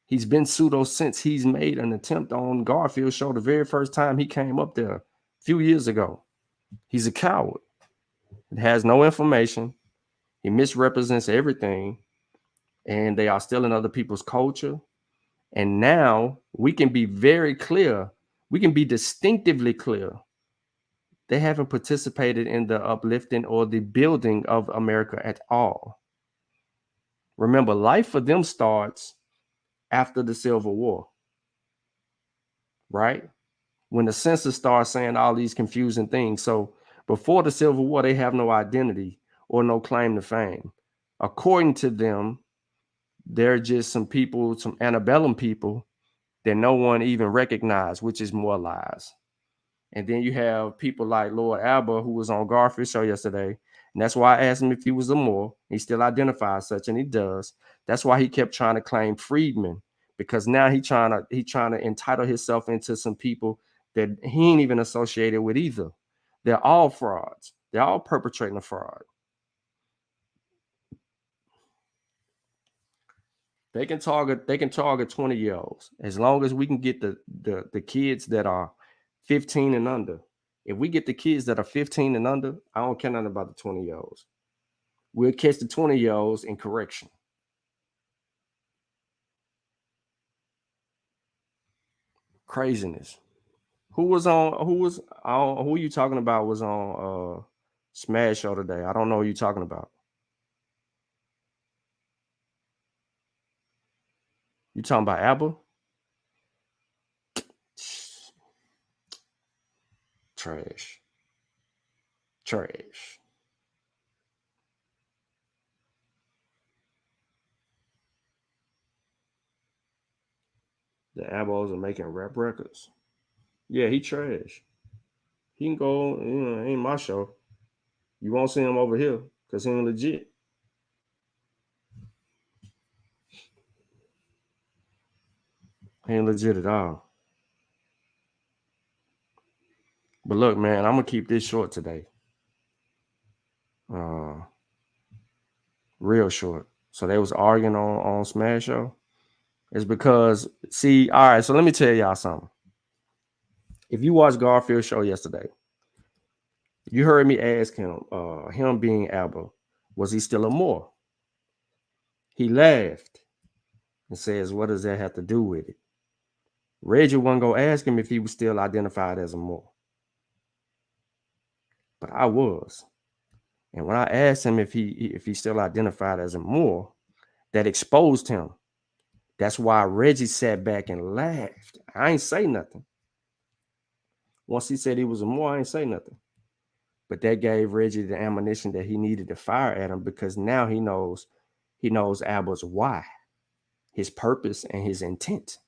he's been pseudo since he's made an attempt on Garfield show the very first time he came up there a few years ago. He's a coward. It has no information. He misrepresents everything, and they are stealing other people's culture. And now we can be very clear. We can be distinctively clear. They haven't participated in the uplifting or the building of America at all. Remember, life for them starts after the Civil War, right? When the census starts saying all these confusing things. So before the Civil War, they have no identity or no claim to fame. According to them, they're just some people, some antebellum people that no one even recognized, which is more lies. And then you have people like Lord Alba, who was on Garfield's show yesterday. And that's why I asked him if he was a Moor. He still identifies such, and he does. That's why he kept trying to claim freedmen, because now he's trying to entitle himself into some people that he ain't even associated with either. They're all frauds. They're all perpetrating a fraud. They can target 20-year-olds as long as we can get the kids that are 15 and under. If we get the kids that are 15 and under, I don't care nothing about the 20-year-olds. We'll catch the 20-year-olds in correction. Craziness. Who you talking about was on Smash Show today? I don't know who you talking about. You talking about Abba? Trash. The Abbos are making rap records. Yeah, he trash. He can go, ain't my show. You won't see him over here because he ain't legit. He ain't legit at all. But look, man, I'm gonna keep this short today. Real short. So they was arguing on Smash Show. It's because, see, all right, so let me tell y'all something. If you watched Garfield's show yesterday, you heard me ask him, him being Alba, was he still a Moor? He laughed and says, what does that have to do with it? Reggie wasn't going to ask him if he was still identified as a Moor. But I was. And when I asked him if he still identified as a Moor, that exposed him. That's why Reggie sat back and laughed. I ain't say nothing. Once he said he was a Moor, I ain't say nothing. But that gave Reggie the ammunition that he needed to fire at him, because now he knows Alba's why, his purpose, and his intent.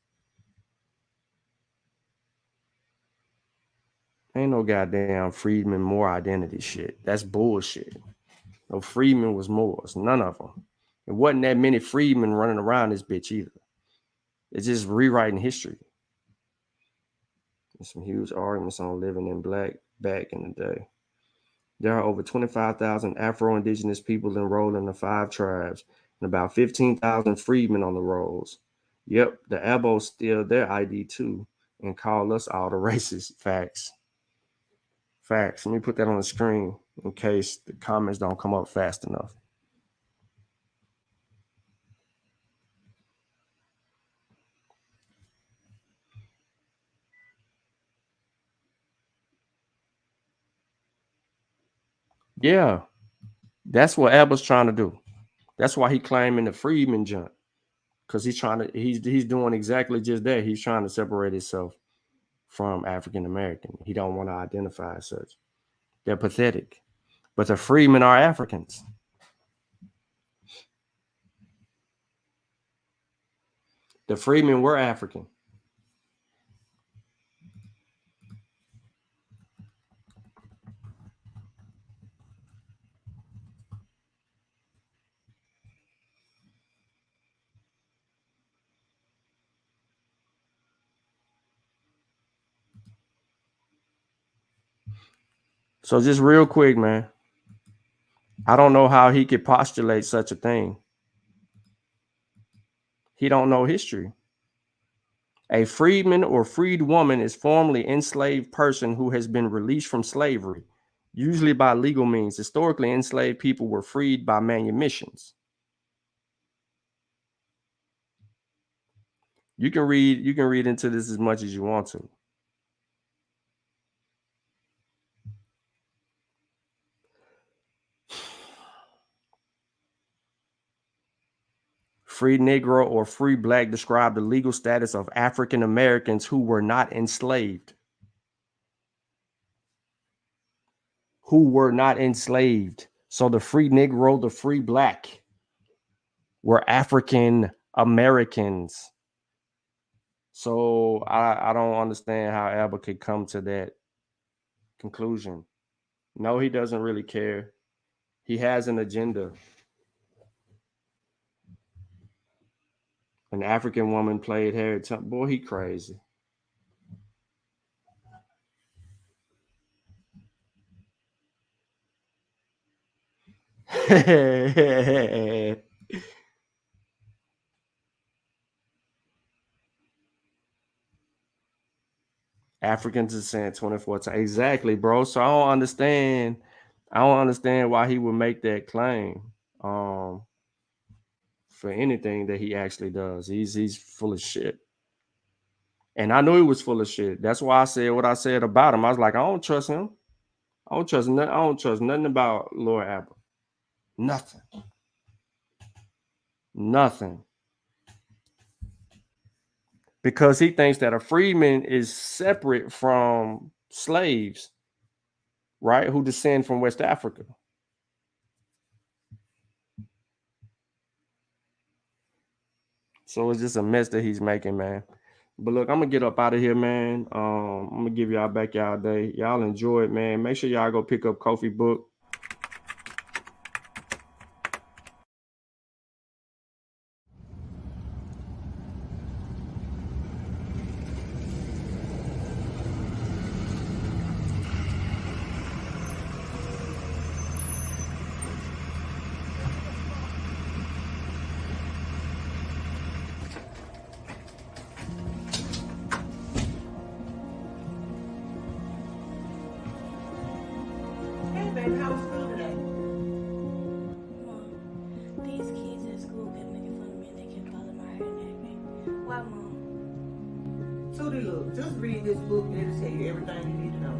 Ain't no goddamn Freedman Moor identity shit. That's bullshit. No Freedman was Moors. None of them. It wasn't that many Freedmen running around this bitch either. It's just rewriting history. There's some huge arguments on living in black back in the day. There are over 25,000 Afro-Indigenous people enrolled in the 5 tribes and about 15,000 freedmen on the rolls. Yep, the Abos steal their ID too and call us all the racists. Facts. Facts. Let me put that on the screen in case the comments don't come up fast enough. Yeah, that's what Abel's trying to do. That's why he claiming the freedman jump, because he's doing exactly just that. He's trying to separate himself from African American. He don't want to identify as such. They're pathetic, but the freedmen are Africans. The freedmen were African. So just real quick, man, I don't know how he could postulate such a thing. He don't know history. A freedman or freed woman is formerly enslaved person who has been released from slavery, usually by legal means. Historically, enslaved people were freed by manumissions. You can read into this as much as you want to. Free Negro or free Black describe the legal status of African Americans who were not enslaved. Who were not enslaved. So the free Negro, the free Black were African Americans. So I don't understand how Abba could come to that conclusion. No, he doesn't really care. He has an agenda. An African woman played Harriet Tubman. Boy, he crazy. African descent 24 times. Exactly, bro. So I don't understand why he would make that claim. For anything that he actually does. He's full of shit. And I knew he was full of shit. That's why I said what I said about him. I was like, I don't trust him. I don't trust nothing about Lord Abba. Nothing. Nothing. Because he thinks that a freedman is separate from slaves, right? Who descend from West Africa. So it's just a mess that he's making, man. But look, I'm gonna get up out of here, man. I'm gonna give y'all back y'all day. Y'all enjoy it, man. Make sure y'all go pick up Kofi book. How was school today? Mom, these kids at school kept making fun of me and they kept calling my hair nappy. Why, Mom? Tootie, look, just read this book and it'll tell you everything you need to know.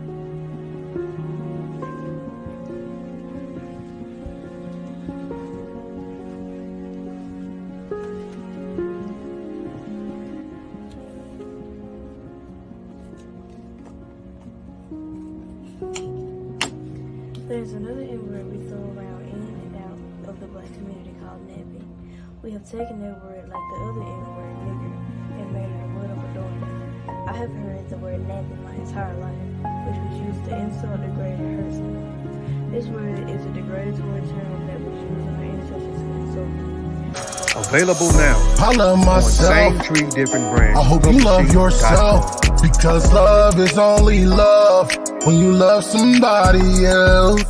There's another N-word we throw around in and out of the black community called nappy. We have taken that word like the other N-word, nigger, and made it a word of adornment. I have heard the word nappy my entire life, which was used to insult, degrade, and hurt someone. This word is a derogatory term that was used in our ancestors to insult people. Available now. I love myself. Same tree, different branch. I hope you love yourself. Because love is only love when you love somebody else.